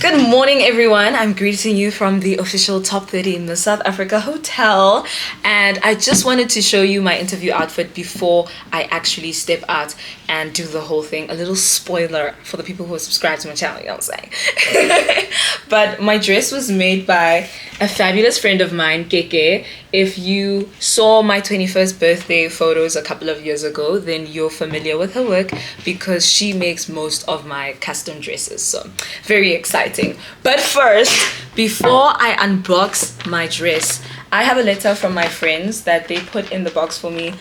Good morning, everyone. I'm greeting you from the official Top 30 in the South Africa Hotel. And I just wanted to show you my interview outfit before I actually step out and do the whole thing. A little spoiler for the people who are subscribed to my channel, you know what I'm saying? But my dress was made by a fabulous friend of mine, Keke. If you saw my 21st birthday photos a couple of years ago, then you're familiar with her work because she makes most of my custom dresses. So very exciting. But first, before I unbox my dress, I have a letter from my friends that they put in the box for me,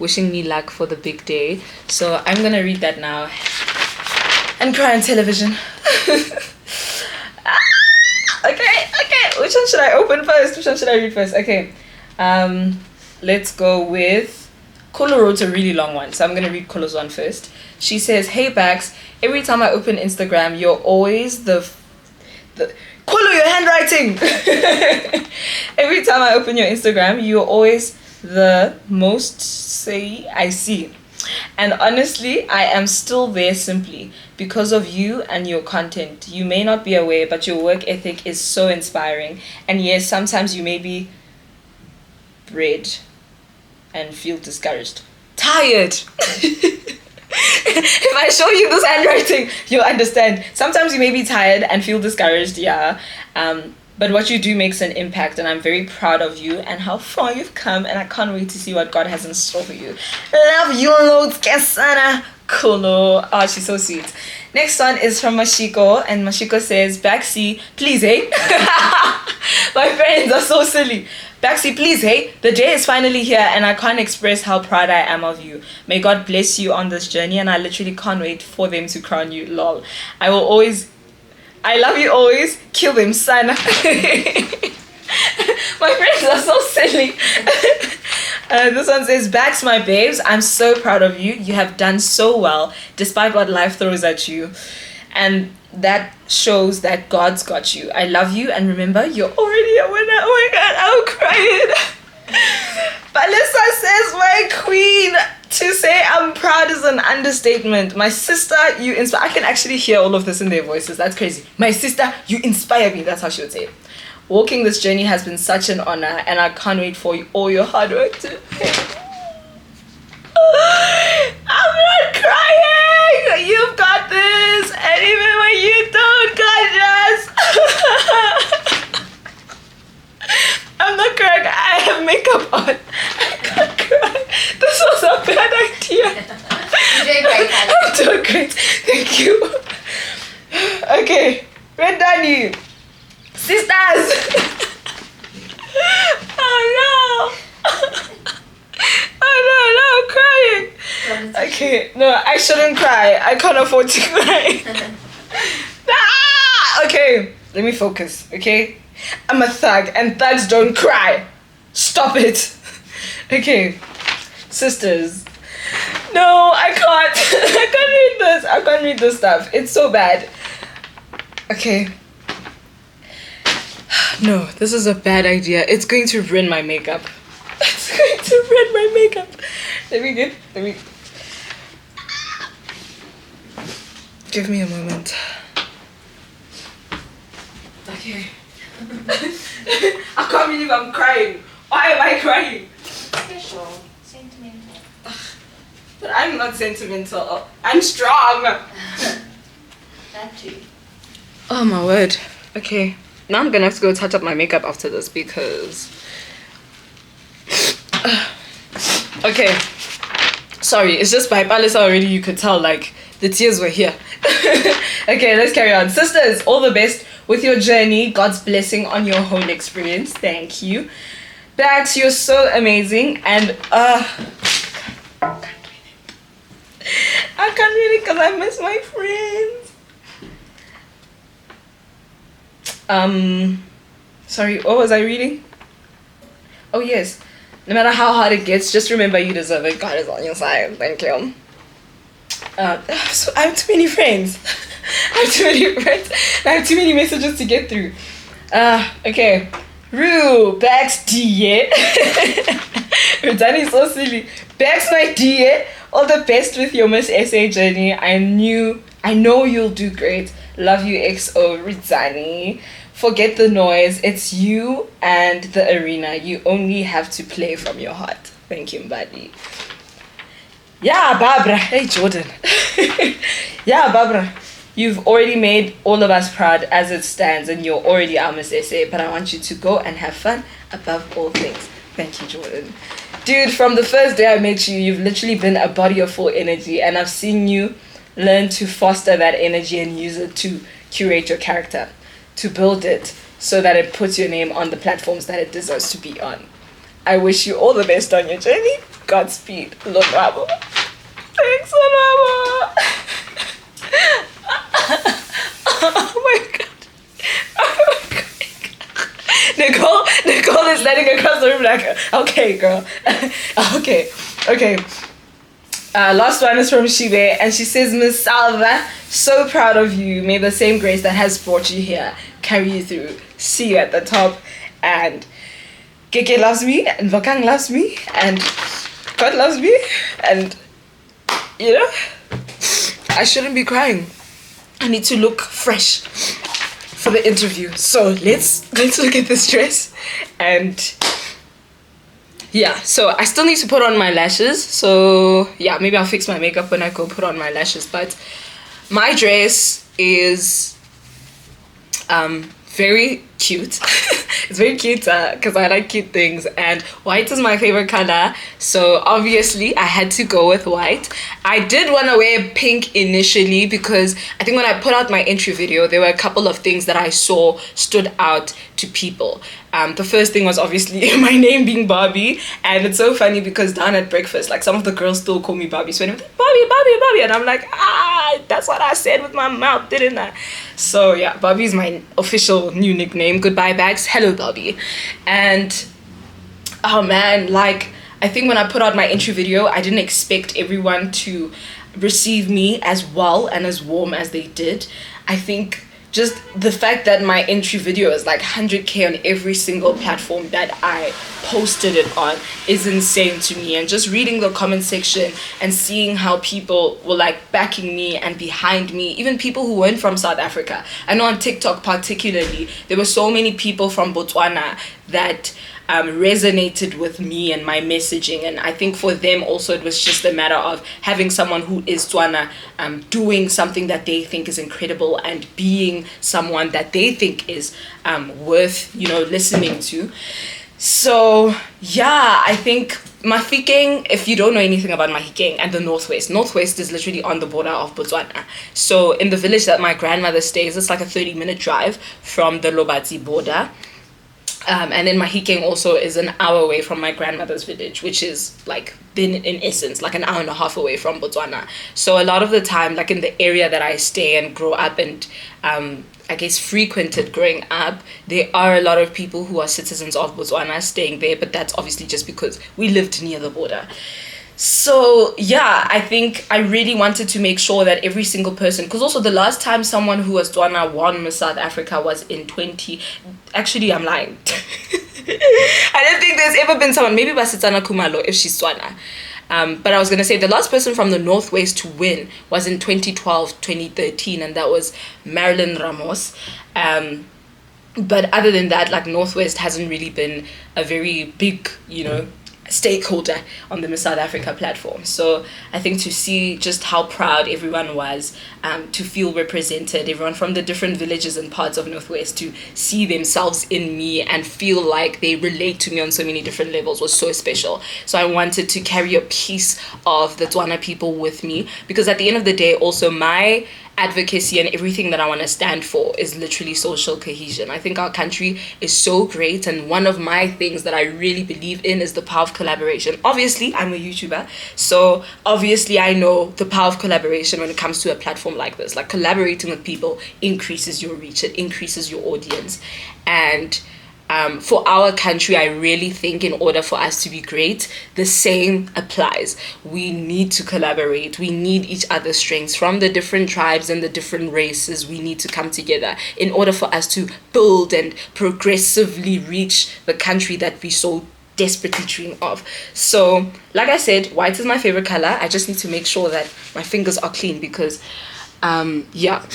wishing me luck for the big day. So I'm gonna read that now and cry on television. Okay. Which one should I open first? Which one should I read first? Okay. Let's go with Kolo wrote a really long one, so I'm gonna read Kolo's one first. She says, "Hey Bax, every time I open Instagram, you're always the Kolo, your handwriting." Every time I open your Instagram, you're always the most say I see. And honestly, I am still there simply because of you and your content. You may not be aware, but your work ethic is so inspiring. And yes, sometimes you may be bred and feel discouraged. Tired. If I show you this handwriting, you'll understand. Sometimes you may be tired and feel discouraged, yeah. But what you do makes an impact, and I'm very proud of you and how far you've come, and I can't wait to see what God has in store for you. Love you loads, Kesana. Kolo. Oh, she's so sweet. Next one is from Mashiko, and Mashiko says, "Baxi, please, hey." My friends are so silly. "Baxi, please, hey. The day is finally here, and I can't express how proud I am of you. May God bless you on this journey, and I literally can't wait for them to crown you. Lol. I love you always. Kill them, son." My friends are so silly. This one says, "Bax, my babes, I'm so proud of you. You have done so well, despite what life throws at you. And that shows that God's got you. I love you, and remember, you're already a winner." Oh my God, I'm crying. Balissa says, "My queen." To say I'm proud is an understatement. My sister, you inspire. I can actually hear all of this in their voices. That's crazy. "My sister, you inspire me." That's how she would say it. "Walking this journey has been such an honor, and I can't wait for all your hard work to pay." I'm not crying. You've got this, and even when you don't, God does. I'm not crying. I have makeup on. I can't cry. This was a bad idea. You're doing great, Alex. I'm doing great. Thank you. Okay. Red Danny. Sisters. Oh no. Oh no, I'm crying. Okay, no, I shouldn't cry. I can't afford to cry. Okay, let me focus, okay? I'm a thug, and thugs don't cry. Stop it. Okay, sisters. No, I can't. I can't read this. I can't read this stuff. It's so bad. Okay. No, this is a bad idea. It's going to ruin my makeup. It's going to ruin my makeup. Let me give me a moment. Okay. I can't believe I'm crying. Why am I crying? Special. Sentimental. But I'm not sentimental. I'm strong. That too. Oh my word. Okay. Now I'm gonna have to go touch up my makeup after this because... Okay. Sorry, it's just by Palisa already you could tell like the tears were here. Okay, let's carry on. Sisters, all the best with your journey. God's blessing on your whole experience. Thank you. Bax, you're so amazing, and I can't read it because I miss my friends. Sorry, what was I reading? Oh yes. No matter how hard it gets, just remember you deserve it. God is on your side. Thank you. So I have too many friends. I have too many friends. I have too many messages to get through. Okay. Rue, Bax D. Danny is so silly. Bax my D. All the best with your Miss SA journey. I know you'll do great. Love you, XO Rizani. Forget the noise. It's you and the arena. You only have to play from your heart. Thank you, Mbadi. Yeah, Barbara. Hey, Jordan. Yeah, Barbara. You've already made all of us proud as it stands, and you're already our Miss SA, but I want you to go and have fun above all things. Thank you, Jordan. Dude, from the first day I met you, you've literally been a body of full energy, and I've seen you learn to foster that energy and use it to curate your character, to build it so that it puts your name on the platforms that it deserves to be on. I wish you all the best on your journey. Godspeed, Lonwabo. Thanks, Lonwabo. Oh my god. Oh my god. Nicole is letting across the room like, okay, girl. Okay. Last one is from Shibe, and she says, Miss Salva, so proud of you. May the same grace that has brought you here carry you through. See you at the top. And Keke loves me, and Vokang loves me, and God loves me, and you know, I shouldn't be crying. I need to look fresh for the interview. So let's look at this dress. And yeah, so I still need to put on my lashes. So yeah, maybe I'll fix my makeup when I go put on my lashes. But my dress is very cute. It's very cute because I like cute things, and white is my favorite color, so obviously I had to go with white. I did want to wear pink initially because I think when I put out my entry video, there were a couple of things that I saw stood out to people. The first thing was obviously my name being Barbie, and it's so funny because down at breakfast, like some of the girls still call me Barbie, so Barbie, and I'm like, that's what I said with my mouth, didn't I? So yeah, Barbie is my official new nickname. Goodbye bags, hello Barbie. And oh man, like I think when I put out my entry video, I didn't expect everyone to receive me as well and as warm as they did. I think just the fact that my entry video is like 100k on every single platform that I posted it on is insane to me. And just reading the comment section and seeing how people were like backing me and behind me, even people who weren't from South Africa. I know on TikTok particularly, there were so many people from Botswana that resonated with me and my messaging, and I think for them also it was just a matter of having someone who is Tswana doing something that they think is incredible and being someone that they think is worth, you know, listening to. So yeah, I think Mahikeng, if you don't know anything about Mahikeng and the Northwest is literally on the border of Botswana. So in the village that my grandmother stays, it's like a 30-minute drive from the Lobatsi border. And then Mahikeng also is an hour away from my grandmother's village, which is like then in essence like an hour and a half away from Botswana. So a lot of the time, like in the area that I stay and grow up and I guess frequented growing up, there are a lot of people who are citizens of Botswana staying there, but that's obviously just because we lived near the border. So yeah, I think I really wanted to make sure that every single person, because also the last time someone who was Tswana won Miss South Africa was in 20, actually I'm lying. I don't think there's ever been someone, maybe Basitsana Kumalo if she's Tswana. But I was going to say the last person from the Northwest to win was in 2012, 2013, and that was Marilyn Ramos. But other than that, like Northwest hasn't really been a very big, you know, stakeholder on the Miss South Africa platform. So I think to see just how proud everyone was to feel represented, everyone from the different villages and parts of Northwest to see themselves in me and feel like they relate to me on so many different levels was so special. So I wanted to carry a piece of the Tswana people with me, because at the end of the day also my advocacy and everything that I want to stand for is literally social cohesion. I think our country is so great, and one of my things that I really believe in is the power of collaboration. Obviously, I'm a YouTuber, so obviously I know the power of collaboration when it comes to a platform like this. Like collaborating with people increases your reach, it increases your audience. And for our country, I really think in order for us to be great, the same applies. We need to collaborate. We need each other's strengths from the different tribes and the different races. We need to come together in order for us to build and progressively reach the country that we so desperately dream of. So, like I said, white is my favorite color. I just need to make sure that my fingers are clean because, yeah.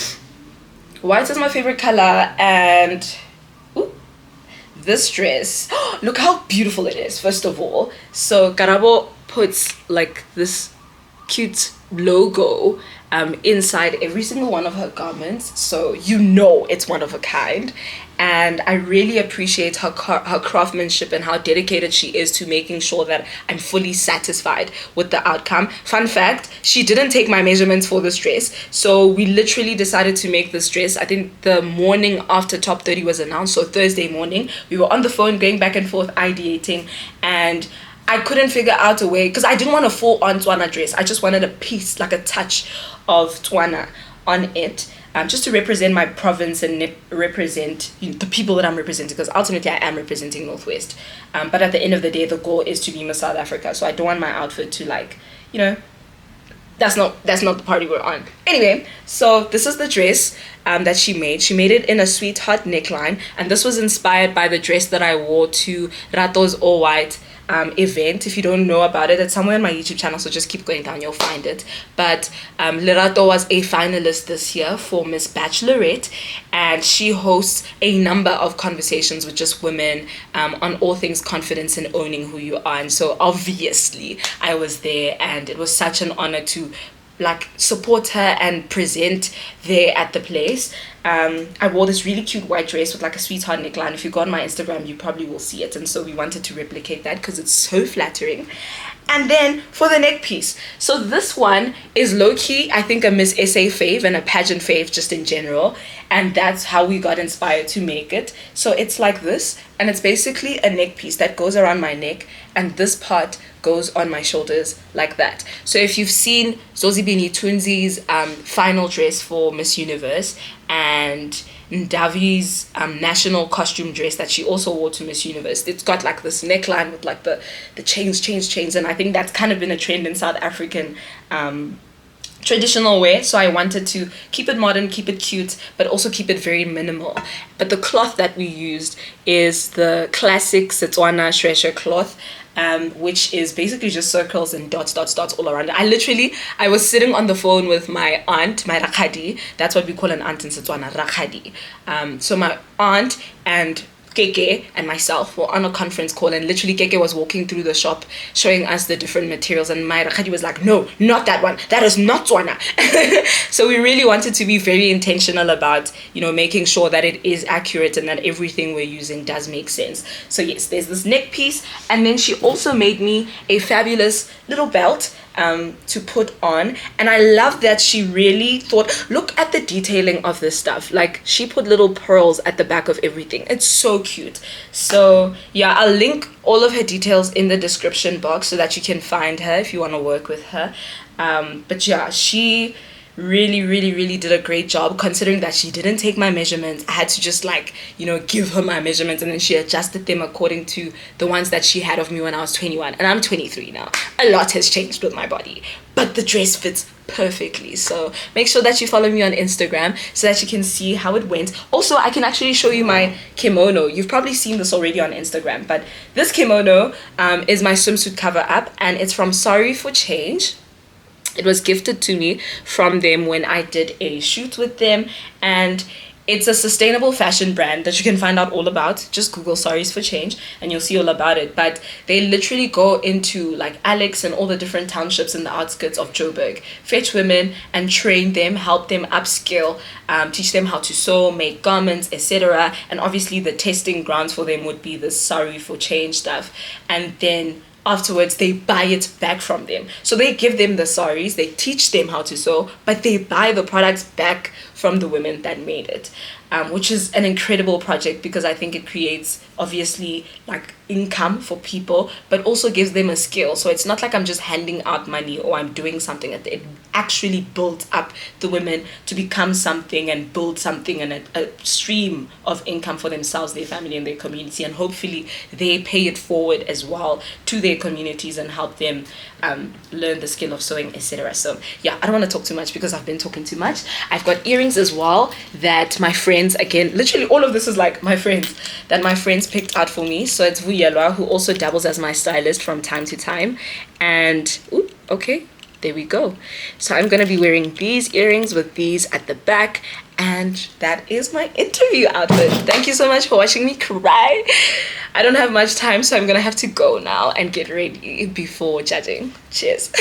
white is my favorite color, and ooh, this dress, look how beautiful it is. First of all, so Karabo puts like this cute logo inside every single one of her garments, so you know it's one of a kind. And I really appreciate her craftsmanship and how dedicated she is to making sure that I'm fully satisfied with the outcome. Fun fact, she didn't take my measurements for this dress, so we literally decided to make this dress, I think the morning after Top 30 was announced, so Thursday morning. We were on the phone going back and forth ideating, and I couldn't figure out a way, because I didn't want a full-on Tswana dress. I just wanted a piece, like a touch of Tswana on it, just to represent my province and represent the people that I'm representing, because ultimately I am representing Northwest. But at the end of the day, the goal is to be Miss South Africa, so I don't want my outfit to, like, that's not the party we're on. Anyway, so this is the dress that she made. She made it in a sweetheart neckline, and this was inspired by the dress that I wore to Rato's All White event. If you don't know about it, it's somewhere on my YouTube channel, so just keep going down, you'll find it. But Lerato was a finalist this year for Miss Bachelorette, and she hosts a number of conversations with just women on all things confidence and owning who you are. And so obviously I was there, and it was such an honor to like support her and present there at the place. I wore this really cute white dress with like a sweetheart neckline. If you go on my Instagram, you probably will see it, and so we wanted to replicate that because it's so flattering. And then for the neck piece, so this one is low-key, I think, a Miss SA fave and a pageant fave just in general, and that's how we got inspired to make it. So it's like this, and it's basically a neck piece that goes around my neck, and this part goes on my shoulders like that. So if you've seen Zozibini Tunzi's final dress for Miss Universe, and Ndavi's national costume dress that she also wore to Miss Universe, it's got like this neckline with like the chains, and I think that's kind of been a trend in South African traditional wear. So I wanted to keep it modern, keep it cute, but also keep it very minimal. But the cloth that we used is the classic Setswana Shresha cloth, which is basically just circles and dots all around. I was sitting on the phone with my aunt, my rakgadi. That's what we call an aunt in Setswana, rakgadi. So my aunt and Keke and myself were on a conference call, and literally Keke was walking through the shop showing us the different materials, and my rakgadi was like, no, not that one, that is not Tswana. So we really wanted to be very intentional about making sure that it is accurate and that everything we're using does make sense. So yes, there's this neck piece, and then she also made me a fabulous little belt to put on, and I love that she really thought, look at the detailing of this stuff. Like, she put little pearls at the back of everything. It's so cute. So yeah, I'll link all of her details in the description box so that you can find her if you want to work with her. But yeah, she really did a great job, considering that she didn't take my measurements. I had to just give her my measurements, and then she adjusted them according to the ones that she had of me when I was 21, and I'm 23 now. A lot has changed with my body, but the dress fits perfectly. So make sure that you follow me on Instagram so that you can see how it went. Also, I can actually show you my kimono. You've probably seen this already on Instagram, but this kimono is my swimsuit cover up, and it's from Sorry for Change. It was gifted to me from them when I did a shoot with them, and it's a sustainable fashion brand that you can find out all about. Just Google Sorries for Change and you'll see all about it. But they literally go into like Alex and all the different townships in the outskirts of Joburg, fetch women and train them, help them upskill, teach them how to sew, make garments, etc. And obviously the testing grounds for them would be the Sorry for Change stuff. And then afterwards they buy it back from them. So they give them the saris, they teach them how to sew, but they buy the products back from the women that made it, which is an incredible project, because I think it creates obviously like income for people, but also gives them a skill. So it's not like I'm just handing out money or I'm doing something. It actually builds up the women to become something and build something and a stream of income for themselves, their family and their community, and hopefully they pay it forward as well to their communities and help them learn the skill of sewing, etc. So yeah, I don't want to talk too much because I've been talking too much. I've got earrings as well that my friends, again, literally all of this is like my friends, that my friends picked out for me. So it's Vuyelwa, who also dabbles as my stylist from time to time, and okay, there we go. So I'm gonna be wearing these earrings with these at the back, and that is my interview outfit. Thank you so much for watching me cry. I don't have much time, so I'm gonna have to go now and get ready before judging. Cheers.